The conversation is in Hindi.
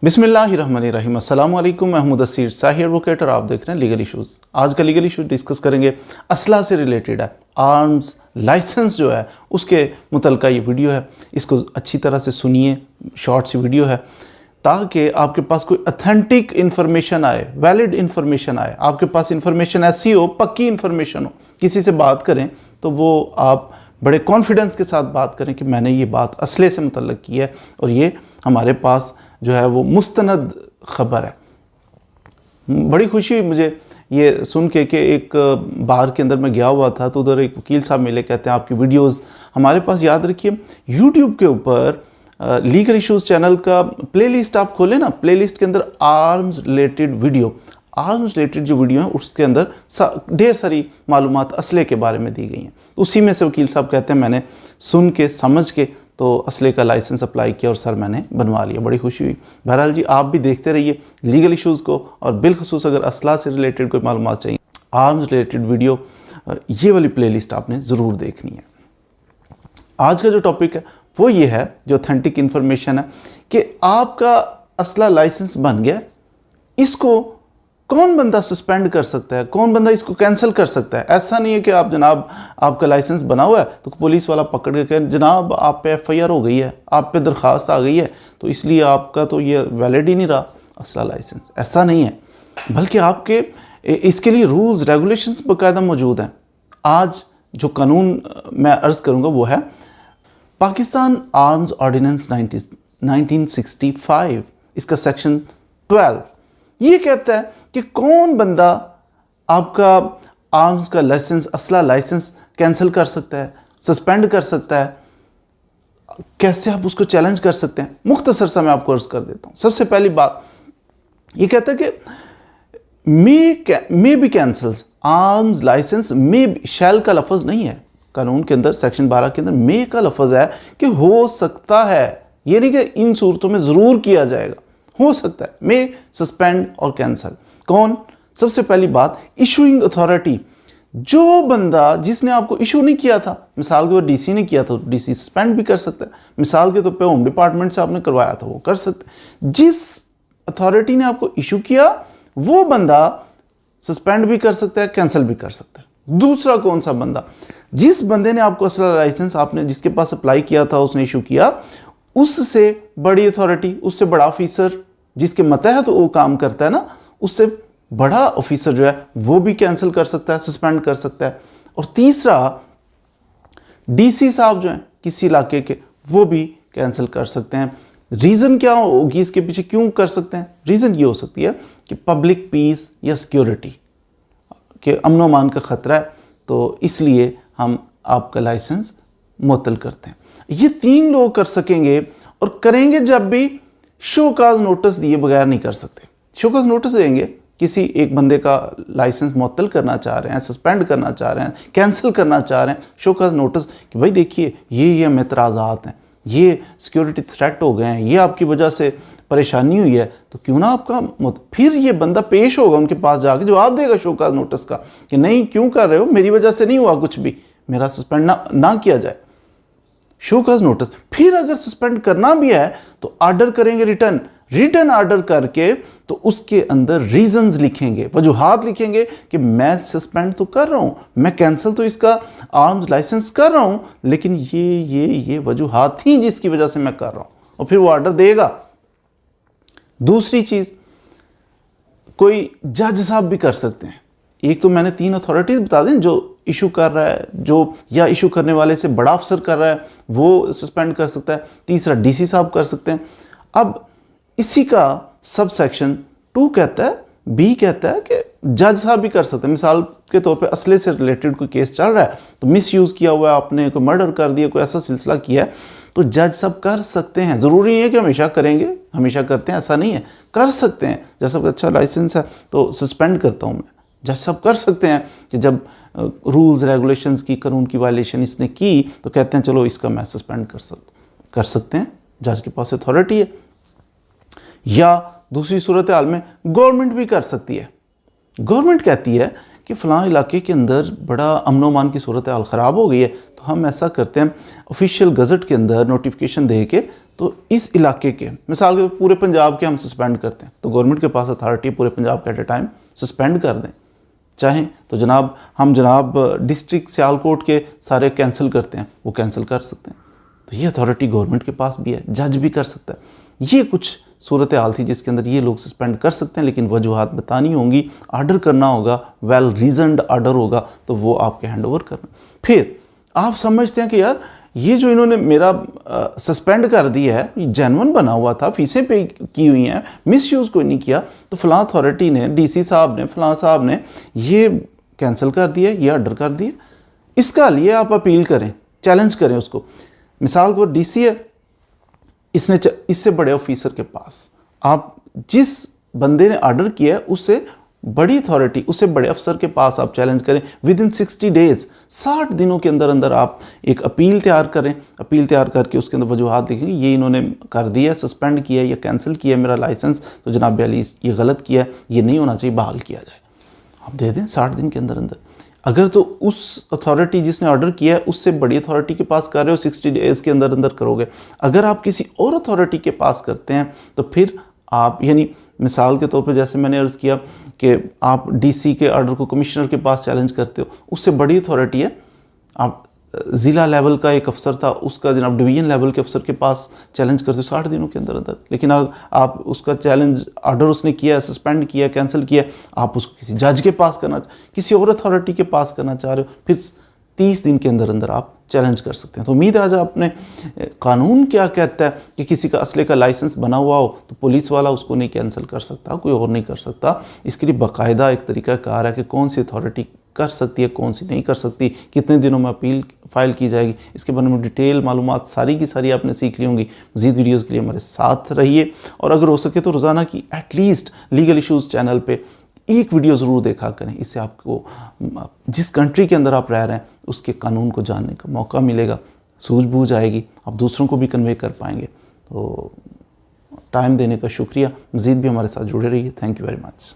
बिस्मिल्लाहिर्रहमानिर्रहीम। अस्सलाम वालेकुम। मैं मुदस्सिर शाही एडवोकेट और आप देख रहे हैं लीगल इश्यूज़। आज का लीगल इशू डिस्कस करेंगे, असला से रिलेटेड है। आर्म्स लाइसेंस जो है उसके मुतलका ये वीडियो है, इसको अच्छी तरह से सुनिए। शॉर्ट सी वीडियो है ताकि आपके पास कोई अथेंटिक इन्फॉर्मेशन आए, वैलिड इन्फॉर्मेशन आए। आपके पास इन्फॉर्मेशन ऐसी हो, पक्की इन्फॉर्मेशन हो, किसी से बात करें तो वो आप बड़े कॉन्फिडेंस के साथ बात करें कि मैंने ये बात असले से मुतल्लक की है और ये हमारे पास जो है वो मुस्तनद ख़बर है। बड़ी खुशी हुई मुझे ये सुन के कि एक बार के अंदर मैं गया हुआ था तो उधर एक वकील साहब मिले, कहते हैं आपकी वीडियोस हमारे पास, याद रखिए यूट्यूब के ऊपर लीगल इश्यूज़ चैनल का प्लेलिस्ट आप खोलें ना, प्लेलिस्ट के अंदर arms related video, arms related जो वीडियो है उसके अंदर ढेर सारी मालूमात असले के बारे में दी गई हैं। उसी में से वकील साहब कहते हैं मैंने सुन के समझ के तो असले का लाइसेंस अप्लाई किया और सर मैंने बनवा लिया। बड़ी खुशी हुई। बहरहाल जी, आप भी देखते रहिए लीगल इश्यूज़ को और बिलखुसूस अगर असला से रिलेटेड कोई मालूमात चाहिए, आर्म्स रिलेटेड वीडियो, ये वाली प्लेलिस्ट आपने ज़रूर देखनी है। आज का जो टॉपिक है वो ये है, जो ऑथेंटिक इन्फॉर्मेशन है कि आपका असला लाइसेंस बन गया, इसको कौन बंदा सस्पेंड कर सकता है, कौन बंदा इसको कैंसिल कर सकता है। ऐसा नहीं है कि आप जनाब आपका लाइसेंस बना हुआ है तो पुलिस वाला पकड़ के कहे जनाब आप पे FIR हो गई है, आप पे दरख्वास्त आ गई है तो इसलिए आपका तो ये वैलिड ही नहीं रहा असला लाइसेंस। ऐसा नहीं है, बल्कि आपके इसके लिए रूल्स रेगुलेशंस बाकायदा मौजूद हैं। आज जो कानून मैं अर्ज़ करूँगा वो है पाकिस्तान आर्म्स ऑर्डिनेंस 1965, इसका सेक्शन 12 ये कहता है कि कौन बंदा आपका आर्म्स का लाइसेंस, असला लाइसेंस कैंसिल कर सकता है, सस्पेंड कर सकता है, कैसे आप उसको चैलेंज कर सकते हैं। मुख्तसर सा मैं आपको अर्ज कर देता हूँ। सबसे पहली बात ये कहता है कि may be cancels arms licence, may shall का लफ्ज़ नहीं है कानून के अंदर, सेक्शन 12 के अंदर मे का लफ्ज़ है कि हो सकता है, ये नहीं कि इन सूरतों में ज़रूर किया जाएगा, हो सकता है। मे सस्पेंड और कैंसल कौन? सबसे पहली बात इशूइंग अथॉरिटी, जो बंदा जिसने आपको इशू नहीं किया था, मिसाल के तौर DC ने किया था, DC सस्पेंड भी कर सकता है। मिसाल के तौर पे होम डिपार्टमेंट से आपने करवाया था, वो कर सकते हैं। जिस अथॉरिटी ने आपको इशू किया वो बंदा सस्पेंड भी कर सकता है, कैंसिल भी कर सकता है। दूसरा कौन सा बंदा? जिस बंदे ने आपको असला लाइसेंस, आपने जिसके पास अप्लाई किया था, उसने इशू किया, उससे बड़ी अथॉरिटी, उससे बड़ा ऑफिसर जिसके मतहत वो काम करता है ना, उससे बड़ा ऑफिसर जो है वो भी कैंसिल कर सकता है, सस्पेंड कर सकता है। और तीसरा DC साहब जो हैं किसी इलाके के, वो भी कैंसिल कर सकते हैं। रीज़न क्या होगी इसके पीछे, क्यों कर सकते हैं? रीज़न ये हो सकती है कि पब्लिक पीस या सिक्योरिटी के अमन अमान का ख़तरा है, तो इसलिए हम आपका लाइसेंस मुअत्तल करते हैं। ये 3 लोग कर सकेंगे और करेंगे जब भी शोकाज नोटिस दिए बगैर नहीं कर सकते। शोकाज नोटिस देंगे, किसी एक बंदे का लाइसेंस मुअत्तल करना चाह रहे हैं, सस्पेंड करना चाह रहे हैं, कैंसिल करना चाह रहे हैं, शोकाज नोटिस कि भाई देखिए ये हम एतराज़ात हैं, ये सिक्योरिटी थ्रेट हो गए हैं, ये आपकी वजह से परेशानी हुई है, तो क्यों ना आपका फिर ये बंदा पेश होगा उनके पास, जाके जवाब देगा शोकाज नोटिस का कि नहीं क्यों कर रहे हो, मेरी वजह से नहीं हुआ कुछ भी, मेरा सस्पेंड ना किया जाए। Show cause notice. फिर अगर सस्पेंड करना भी है तो ऑर्डर करेंगे, रिटर्न ऑर्डर करके, तो उसके अंदर रीजंस लिखेंगे, वजूहात लिखेंगे कि मैं सस्पेंड तो कर रहा हूं, मैं कैंसिल तो इसका आर्म्स लाइसेंस कर रहा हूं, लेकिन ये वजूहात थी जिसकी वजह से मैं कर रहा हूं, और फिर वो ऑर्डर देगा। दूसरी चीज, कोई जज साहब भी कर सकते हैं। एक तो मैंने 3 अथॉरिटीज बता दें, जो इशू कर रहा है, जो या इशू करने वाले से बड़ा अफसर कर रहा है वो सस्पेंड कर सकता है। तीसरा DC साहब कर सकते हैं। अब इसी का सब सेक्शन 2 कहता है, B कहता है कि जज साहब भी कर सकते हैं। मिसाल के तौर पे असले से रिलेटेड कोई केस चल रहा है, तो मिसयूज़ किया हुआ है आपने, कोई मर्डर कर दिया, कोई ऐसा सिलसिला किया है, तो जज साहब कर सकते हैं। ज़रूरी नहीं है कि हमेशा करेंगे, हमेशा करते हैं, ऐसा नहीं है, कर सकते हैं। जैसा अच्छा लाइसेंस है तो सस्पेंड करता हूँ मैं, जज साहब कर सकते हैं कि जब रूल्स रेगुलेशंस की, कानून की वायलेशन इसने की तो कहते हैं चलो इसका मैं सस्पेंड कर सकते हैं, जज के पास अथॉरिटी है। या दूसरी सूरत हाल में गवर्नमेंट भी कर सकती है। गवर्नमेंट कहती है कि फ़लाँ इलाके के अंदर बड़ा अमन अमान की सूरत हाल ख़राब हो गई है, तो हम ऐसा करते हैं ऑफिशियल गज़ट के अंदर नोटिफिकेशन दे के तो इस इलाके के मिसाल के पूरे पंजाब के हम सस्पेंड करते हैं तो गवर्नमेंट के पास अथॉरिटी पूरे पंजाब के एट ए टाइम सस्पेंड कर दें, चाहें तो जनाब डिस्ट्रिक्ट सियालकोट के सारे कैंसिल करते हैं, वो कैंसिल कर सकते हैं। तो ये अथॉरिटी गवर्नमेंट के पास भी है, जज भी कर सकता है। ये कुछ सूरत हाल थी जिसके अंदर ये लोग सस्पेंड कर सकते हैं, लेकिन वजूहात बतानी होंगी, आर्डर करना होगा, वेल रीजनड आर्डर होगा तो वो आपके हैंड ओवर करना। फिर आप समझते हैं कि यार ये जो इन्होंने मेरा सस्पेंड कर दिया है जेन्युइन बना हुआ था, फीसें पे की हुई हैं, मिसयूज़ कोई नहीं किया, तो फलां अथॉरिटी ने, डीसी साहब ने, फलां साहब ने ये कैंसिल कर दिया, ये ऑर्डर कर दिया, इसका लिए आप अपील करें, चैलेंज करें उसको। मिसाल को डीसी है, इसने इससे बड़े ऑफिसर के पास आप जिस बंदे ने ऑर्डर किया है उससे बड़ी अथॉरिटी, उससे बड़े अफसर के पास आप चैलेंज करें विद इन 60 डेज, 60 दिनों के अंदर अंदर आप एक अपील तैयार करें। अपील तैयार करके उसके अंदर वजूहात लिखेंगे, ये इन्होंने कर दिया, सस्पेंड किया या कैंसिल किया मेरा लाइसेंस, तो जनाब अली ये गलत किया है, ये नहीं होना चाहिए, बहाल किया जाए। आप दे दें 60 दिन के अंदर अंदर। अगर तो उस अथॉरिटी जिसने ऑर्डर किया है उससे बड़ी अथॉरिटी के पास कर रहे हो 60 डेज़ के अंदर अंदर करोगे। अगर आप किसी और अथॉरिटी के पास करते हैं तो फिर आप, यानी मिसाल के तौर पे जैसे मैंने अर्ज़ किया कि आप डीसी के ऑर्डर को कमिश्नर के पास चैलेंज करते हो, उससे बड़ी अथॉरिटी है, आप ज़िला लेवल का एक अफसर था उसका जनाब डिवीज़न लेवल के अफसर के पास चैलेंज करते हो 60 दिनों के अंदर अंदर। लेकिन आप उसका चैलेंज ऑर्डर उसने किया, सस्पेंड किया, कैंसिल किया, आप उसको किसी जज के पास करना, किसी और अथॉरिटी के पास करना चाह रहे हो, फिर 30 दिन के अंदर अंदर आप चैलेंज कर सकते हैं। तो उम्मीद है आज आपने कानून क्या कहता है कि किसी का असले का लाइसेंस बना हुआ हो तो पुलिस वाला उसको नहीं कैंसिल कर सकता, कोई और नहीं कर सकता। इसके लिए बाकायदा एक तरीका कार है कि कौन सी अथॉरिटी कर सकती है, कौन सी नहीं कर सकती, कितने दिनों में अपील फाइल की जाएगी, इसके बारे में डिटेल मालूमात सारी की सारी आपने सीख ली होंगी। मज़ीद वीडियोज़ के लिए हमारे साथ रहिए और अगर हो सके तो रोज़ाना की एटलीस्ट लीगल इशूज़ चैनल पे एक वीडियो ज़रूर देखा करें। इससे आपको जिस कंट्री के अंदर आप रह रहे हैं उसके कानून को जानने का मौका मिलेगा, सूझबूझ आएगी, आप दूसरों को भी कन्वे कर पाएंगे। तो टाइम देने का शुक्रिया, मज़ीद भी हमारे साथ जुड़े रहिए। Thank you very much.